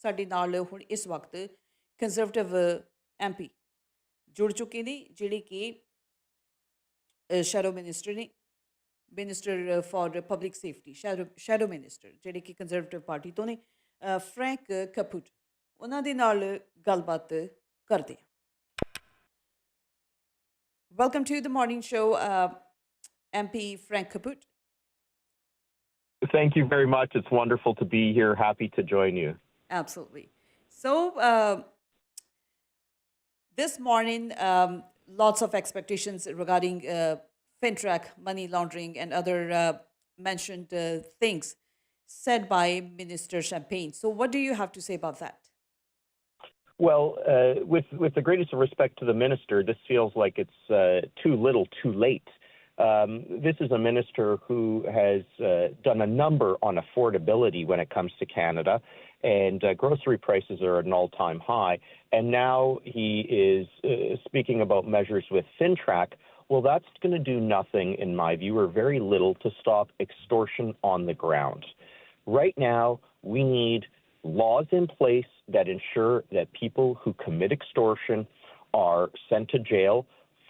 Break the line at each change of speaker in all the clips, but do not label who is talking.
ਸਾਡੇ ਨਾਲ ਹੁਣ ਇਸ ਵਕਤ ਕੰਜ਼ਰਵੇਟਿਵ ਐਮਪੀ ਜੁੜ ਚੁੱਕੇ ਨੇ ਜਿਹੜੇ ਕਿ ਸ਼ੈਡੋ ਮਿਨਿਸਟਰ ਨੇ minister for public safety shadow minister ਜਿਹੜੇ ਕਿ ਕੰਜ਼ਰਵੇਟਿਵ ਪਾਰਟੀ ਤੋਂ ਨੇ ਫਰੈਂਕ ਕਪੂਟ ਉਹਨਾਂ ਦੇ ਨਾਲ ਗੱਲਬਾਤ ਕਰਦੇ ਹਾਂ। Welcome to the morning show MP Frank Kaput.
Thank you very much. It's wonderful to be here. Happy to join you.
Absolutely. So this morning, lots of expectations regarding FinTrack, money laundering, and other mentioned things said by Minister Champagne. So what do you have to say about that?
Well, with the greatest of respect to the minister, this feels like it's too little, too late. This is a minister who has done a number on affordability when it comes to Canada, and grocery prices are at an all-time high. And now he is speaking about measures with FinTrack. Well, that's going to do nothing, in my view, or very little to stop extortion on the ground. Right now, we need laws in place that ensure that people who commit extortion are sent to jail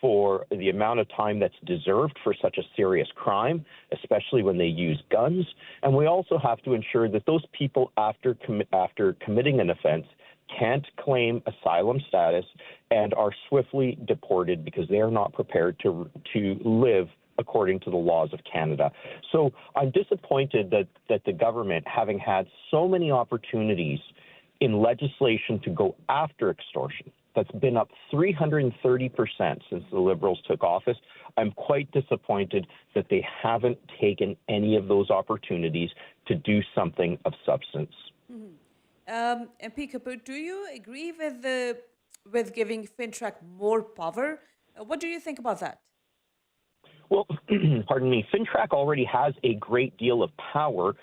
for the amount of time that's deserved for such a serious crime, especially when they use guns. And we also have to ensure that those people, after committing an offense, can't claim asylum status and are swiftly deported because they are not prepared to live according to the laws of Canada. So I'm disappointed that the government, having had so many opportunities in legislation to go after extortion, that's been up 330% since the Liberals took office. I'm quite disappointed that they haven't taken any of those opportunities to do something of substance.
MP Caputo, do you agree with giving FinTrack more power? What do you think about that?
Well, pardon me, FinTrack already has a great deal of power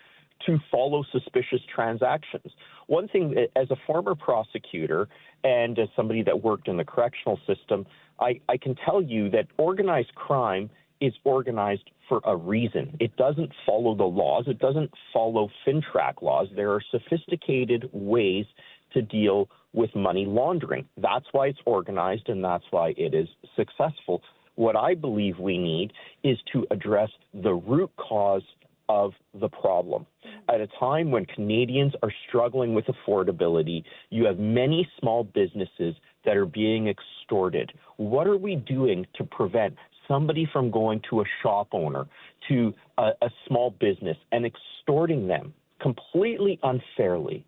to follow suspicious transactions. One thing, as a former prosecutor and as somebody that worked in the correctional system, I can tell you that organized crime is organized for a reason. It doesn't follow the laws. It doesn't follow FinTrack laws. There are sophisticated ways to deal with money laundering. That's why it's organized, and that's why it is successful. What I believe we need is to address the root cause of the problem. At a time when Canadians are struggling with affordability, you have many small businesses that are being extorted. What are we doing to prevent somebody from going to a shop owner, to a small business, and extorting them completely unfairly?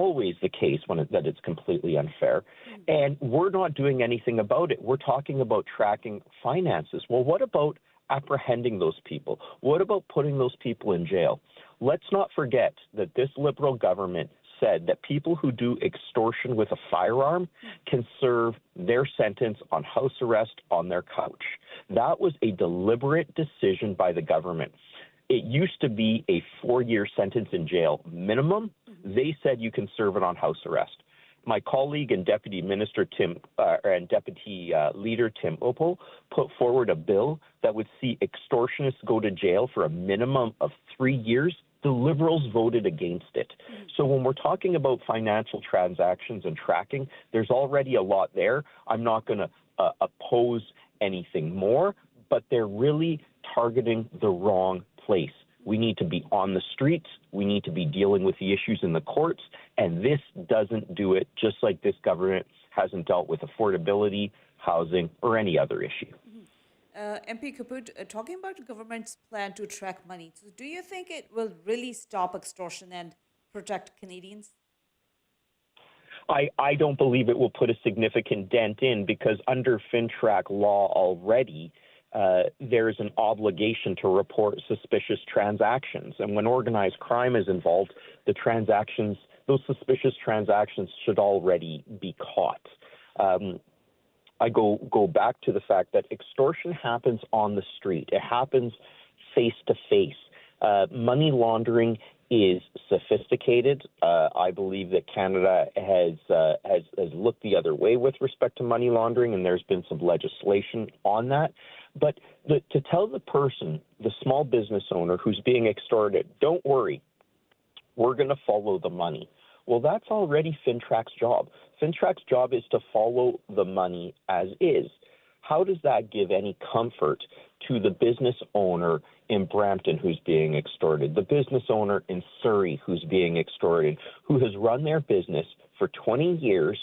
Always the case that it's completely unfair. And we're not doing anything about it. We're talking about tracking finances. Well, what about apprehending those people? What about putting those people in jail? Let's not forget that this Liberal government said that people who do extortion with a firearm can serve their sentence on house arrest on their couch. That was a deliberate decision by the government. It used to be a 4-year sentence in jail minimum. They said you can serve it on house arrest. My colleague and Deputy Minister and Deputy Leader Tim Uppal put forward a bill that would see extortionists go to jail for a minimum of 3 years. The Liberals voted against it. So when we're talking about financial transactions and tracking, there's already a lot there. I'm not going to oppose anything more, but they're really targeting the wrong place. We need to be on the streets. We need to be dealing with the issues in the courts. And this doesn't do it, just like this government hasn't dealt with affordability, housing, or any other issue.
MP Caputo, talking about the government's plan to track money, so do you think it will really stop extortion and protect Canadians?
I don't believe it will put a significant dent in, because under FinTrack law already, there is an obligation to report suspicious transactions. And when organized crime is involved, those suspicious transactions should already be caught. I go back to the fact that extortion happens on the street. It happens face to face. Money laundering is sophisticated. I believe that Canada has looked the other way with respect to money laundering, and there's been some legislation on that. But to tell the person, the small business owner who's being extorted, don't worry, we're going to follow the money. Well, that's already FinTrack's job. FinTrack's job is to follow the money as is. How does that give any comfort to the business owner in Brampton who's being extorted, the business owner in Surrey who's being extorted, who has run their business for 20 years,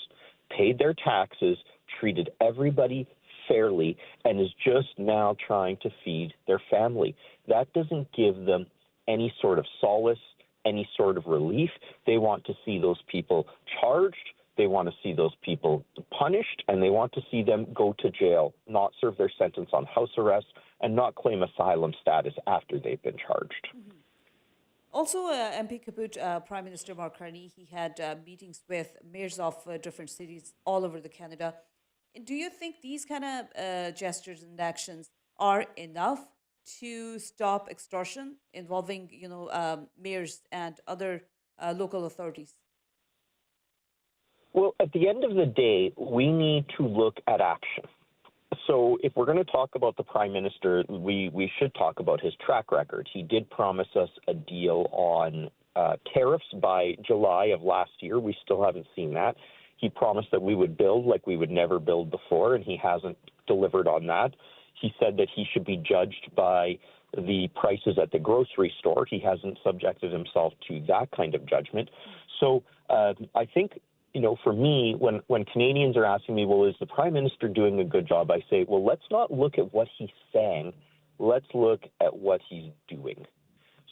paid their taxes, treated everybody fairly, and is just now trying to feed their family? That doesn't give them any sort of solace, any sort of relief. They want to see those people charged. They want to see those people punished, and they want to see them go to jail, not serve their sentence on house arrest, and not claim asylum status after they've been charged.
Also, MP Caputo, Prime Minister Mark Carney, he had meetings with mayors of different cities all over the Canada. Do you think these kind of gestures and actions are enough to stop extortion involving, mayors and other local authorities?
Well, at the end of the day, we need to look at action. So if we're going to talk about the Prime Minister, we should talk about his track record. He did promise us a deal on tariffs by July of last year. We still haven't seen that. He promised that we would build like we would never build before, and he hasn't delivered on that. He said that he should be judged by the prices at the grocery store. He hasn't subjected himself to that kind of judgment. So I think, for me, when Canadians are asking me, well, is the Prime Minister doing a good job? I say, well, let's not look at what he's saying. Let's look at what he's doing.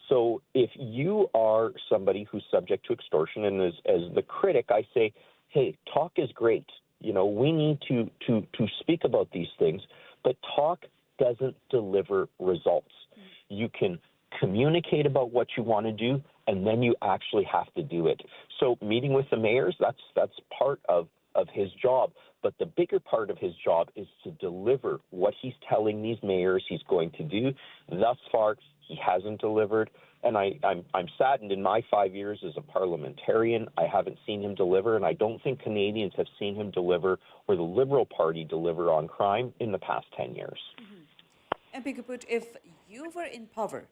So if you are somebody who's subject to extortion, and as the critic, I say, hey, talk is great. We need to speak about these things, but talk doesn't deliver results. You can communicate about what you want to do, and then you actually have to do it. So meeting with the mayors, that's part of his job. But the bigger part of his job is to deliver what he's telling these mayors he's going to do. Thus far, he hasn't delivered. And I'm saddened. In my 5 years as a parliamentarian, I haven't seen him deliver, and I don't think Canadians have seen him deliver or the Liberal Party deliver on crime in the past 10 years.
MP Caputo, if you were in power,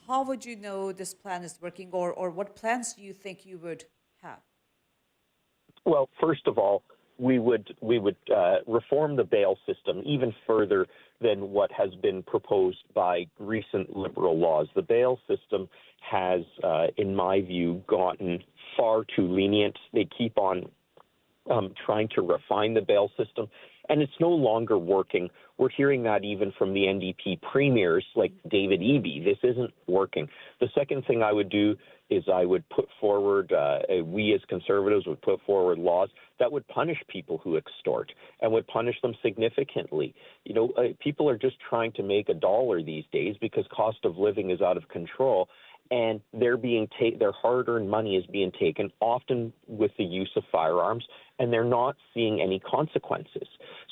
how would you know this plan is working, or what plans do you think you would have?
Well, first of all, we would reform the bail system even further than what has been proposed by recent Liberal laws. The bail system has, in my view, gotten far too lenient. They keep on trying to refine the bail system, and it's no longer working. We're hearing that even from the NDP premiers like David Eby. This isn't working. The second thing I would do is I would put forward, we as Conservatives would put forward laws that would punish people who extort and would punish them significantly. People are just trying to make $1 these days because cost of living is out of control, and their hard-earned money is being taken, often with the use of firearms, and they're not seeing any consequences.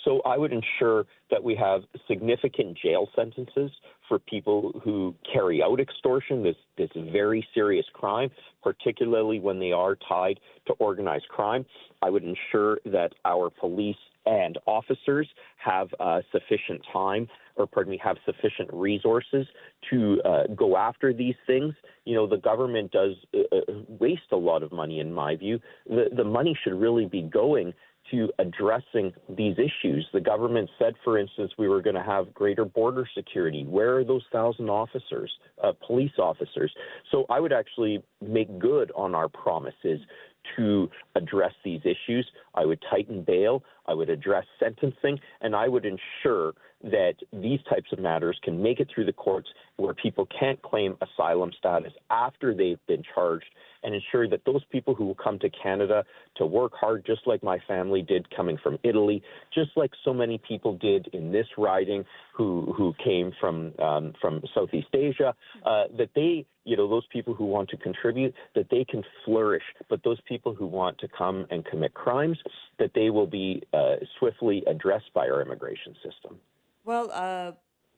So I would ensure that we have significant jail sentences for people who carry out extortion, this very serious crime, particularly when they are tied to organized crime. I would ensure that our police and officers have sufficient time, have sufficient resources to go after these things. The government does waste a lot of money, in my view. The money should really be going to addressing these issues. The government said, for instance, we were going to have greater border security. Where are those 1,000 officers, police officers? So I would actually make good on our promises to address these issues. I would tighten bail, I would address sentencing, and I would ensure that these types of matters can make it through the courts where people can't claim asylum status after they've been charged, and ensure that those people who will come to Canada to work hard, just like my family did coming from Italy, just like so many people did in this riding who came from Southeast Asia, that they, those people who want to contribute, that they can flourish. But those people who want to come and commit crimes, that they will be swiftly addressed by our immigration system.
Well,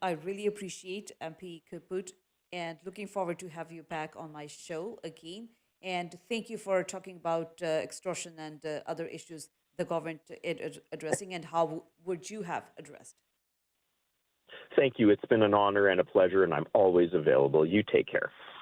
I really appreciate MP Caputo, and looking forward to have you back on my show again. And thank you for talking about extortion and other issues the government is addressing, and how would you have addressed?
Thank you. It's been an honor and a pleasure, and I'm always available. You take care.